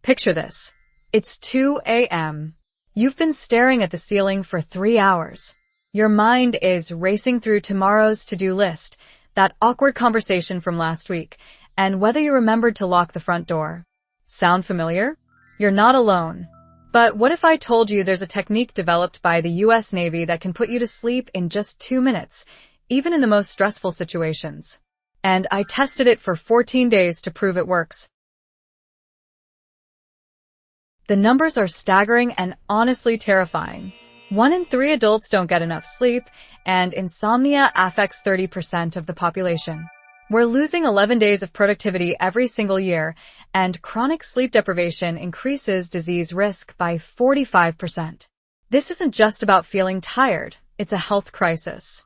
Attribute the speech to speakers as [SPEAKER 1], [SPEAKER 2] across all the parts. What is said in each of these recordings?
[SPEAKER 1] Picture this. It's 2 a.m. You've been staring at the ceiling for 3 hours. Your mind is racing through tomorrow's to-do list, that awkward conversation from last week, and whether you remembered to lock the front door. Sound familiar? You're not alone. But what if I told you there's a technique developed by the US Navy that can put you to sleep in just 2 minutes, even in the most stressful situations? And I tested it for 14 days to prove it works. The numbers are staggering and honestly terrifying. 1 in 3 adults don't get enough sleep, and insomnia affects 30% of the population. We're losing 11 days of productivity every single year, and chronic sleep deprivation increases disease risk by 45%. This isn't just about feeling tired, it's a health crisis.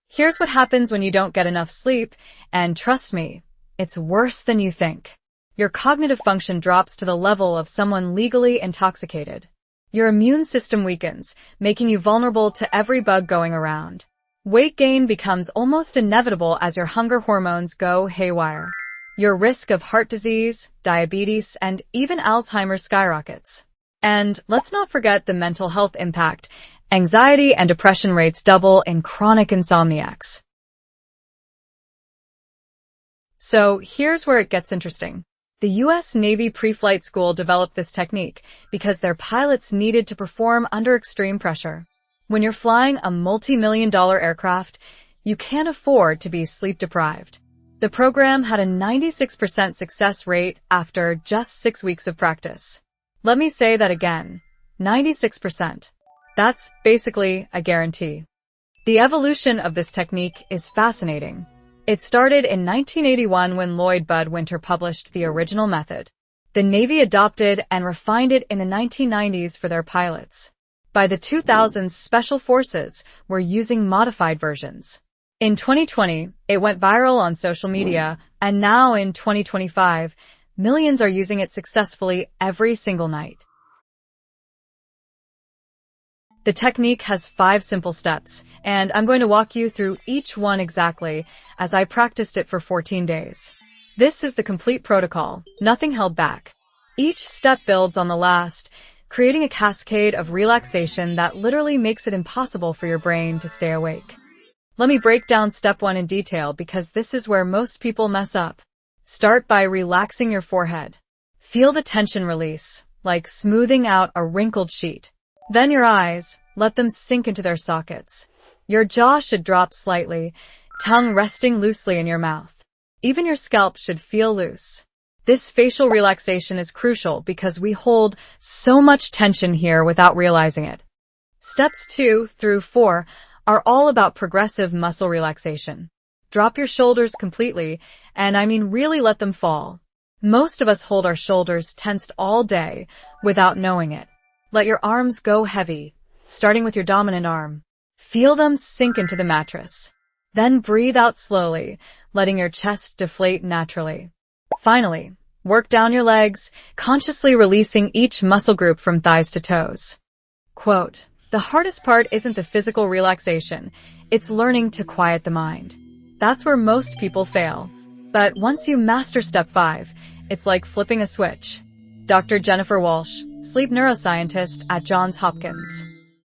[SPEAKER 1] Here's what happens when you don't get enough sleep, and trust me, it's worse than you think. Your cognitive function drops to the level of someone legally intoxicated. Your immune system weakens, making you vulnerable to every bug going around. Weight gain becomes almost inevitable as your hunger hormones go haywire. Your risk of heart disease, diabetes, and even Alzheimer's skyrockets. And let's not forget the mental health impact. Anxiety and depression rates double in chronic insomniacs. So here's where it gets interesting. The US Navy pre-flight school developed this technique because their pilots needed to perform under extreme pressure. When you're flying a multi-million-dollar aircraft, you can't afford to be sleep-deprived. The program had a 96% success rate after just 6 weeks of practice. Let me say that again, 96%. That's basically a guarantee. The evolution of this technique is fascinating. It started in 1981 when Lloyd Budwinter published the original method. The Navy adopted and refined it in the 1990s for their pilots. By the 2000s, Special Forces were using modified versions. In 2020, it went viral on social media, and now in 2025, millions are using it successfully every single night. The technique has 5 simple steps, and I'm going to walk you through each one exactly as I practiced it for 14 days. This is the complete protocol, nothing held back. Each step builds on the last, creating a cascade of relaxation that literally makes it impossible for your brain to stay awake. Let me break down step 1 in detail because this is where most people mess up. Start by relaxing your forehead. Feel the tension release, like smoothing out a wrinkled sheet. Then your eyes, let them sink into their sockets. Your jaw should drop slightly, tongue resting loosely in your mouth. Even your scalp should feel loose. This facial relaxation is crucial because we hold so much tension here without realizing it. Steps 2 through 4 are all about progressive muscle relaxation. Drop your shoulders completely, and I mean really let them fall. Most of us hold our shoulders tensed all day without knowing it. Let your arms go heavy, starting with your dominant arm. Feel them sink into the mattress. Then breathe out slowly, letting your chest deflate naturally. Finally, work down your legs, consciously releasing each muscle group from thighs to toes. Quote, "The hardest part isn't the physical relaxation, it's learning to quiet the mind." That's where most people fail. But once you master step 5, it's like flipping a switch. Dr. Jennifer Walsh, sleep neuroscientist at Johns Hopkins.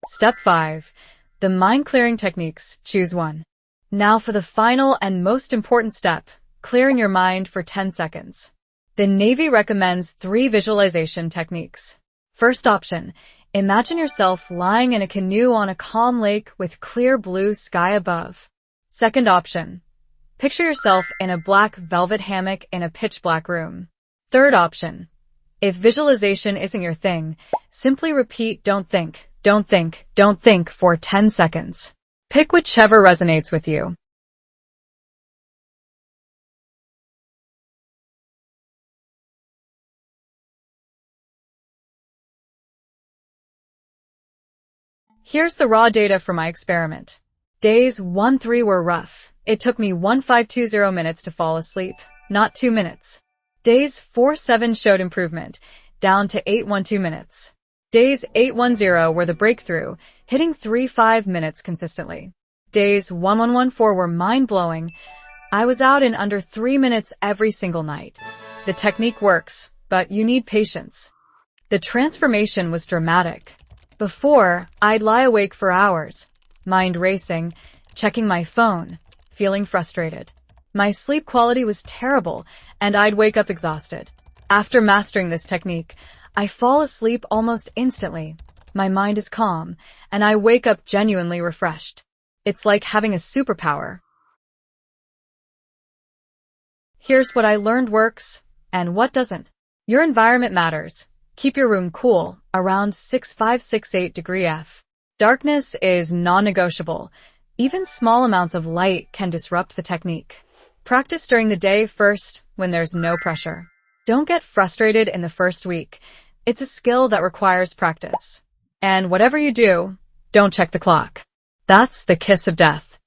[SPEAKER 1] Step 5. The mind-clearing techniques. Choose one. Now for the final and most important step, clearing your mind for 10 seconds. The Navy recommends 3 visualization techniques. First option, imagine yourself lying in a canoe on a calm lake with clear blue sky above. Second option, picture yourself in a black velvet hammock in a pitch-black room. Third option, if visualization isn't your thing, simply repeat "don't think, don't think, don't think" for 10 seconds. Pick whichever resonates with you. Here's the raw data for my experiment. Days 1-3 were rough. It took me 1520 minutes to fall asleep, not 2 minutes. Days 4-7 showed improvement, down to 812 minutes. Days 810 were the breakthrough, hitting 3-5 minutes consistently. Days 1114 were mind-blowing. I was out in under 3 minutes every single night. The technique works, but you need patience. The transformation was dramatic. Before, I'd lie awake for hours, mind racing, checking my phone, feeling frustrated. My sleep quality was terrible, and I'd wake up exhausted. After mastering this technique, I fall asleep almost instantly. My mind is calm, and I wake up genuinely refreshed. It's like having a superpower. Here's what I learned works, and what doesn't. Your environment matters. Keep your room cool, around 65-68 F. Darkness is non-negotiable. Even small amounts of light can disrupt the technique. Practice during the day first, when there's no pressure. Don't get frustrated in the first week. It's a skill that requires practice. And whatever you do, don't check the clock. That's the kiss of death.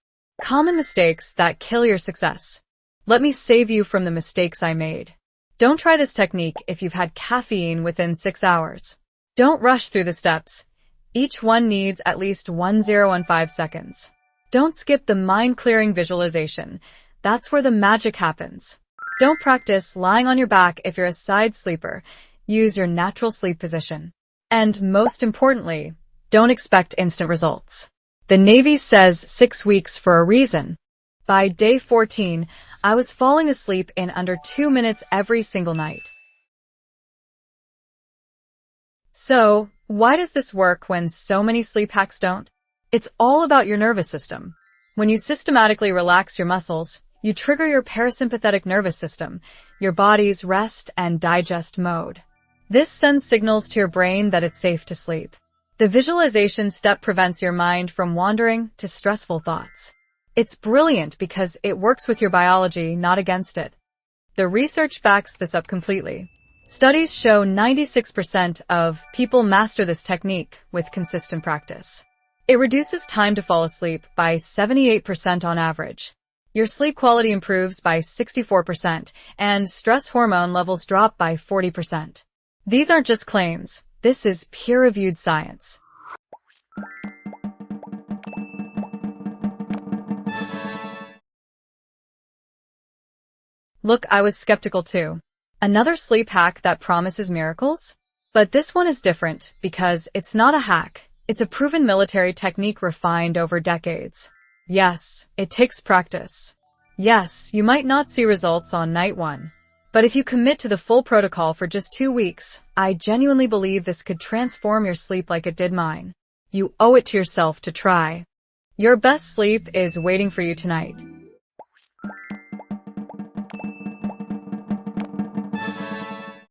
[SPEAKER 1] Common mistakes that kill your success. Let me save you from the mistakes I made. Don't try this technique if you've had caffeine within 6 hours. Don't rush through the steps. Each one needs at least 1015 seconds. Don't skip the mind-clearing visualization. That's where the magic happens. Don't practice lying on your back if you're a side sleeper. Use your natural sleep position. And most importantly, don't expect instant results. The Navy says 6 weeks for a reason. By day 14, I was falling asleep in under 2 minutes every single night. So, why does this work when so many sleep hacks don't? It's all about your nervous system. When you systematically relax your muscles, you trigger your parasympathetic nervous system, your body's rest and digest mode. This sends signals to your brain that it's safe to sleep. The visualization step prevents your mind from wandering to stressful thoughts. It's brilliant because it works with your biology, not against it. The research backs this up completely. Studies show 96% of people master this technique with consistent practice. It reduces time to fall asleep by 78% on average. Your sleep quality improves by 64%, and stress hormone levels drop by 40%. These aren't just claims. This is peer-reviewed science. Look, I was skeptical too. Another sleep hack that promises miracles? But this one is different because it's not a hack. It's a proven military technique refined over decades. Yes, it takes practice. Yes, you might not see results on night 1. But if you commit to the full protocol for just 2 weeks, I genuinely believe this could transform your sleep like it did mine. You owe it to yourself to try. Your best sleep is waiting for you tonight.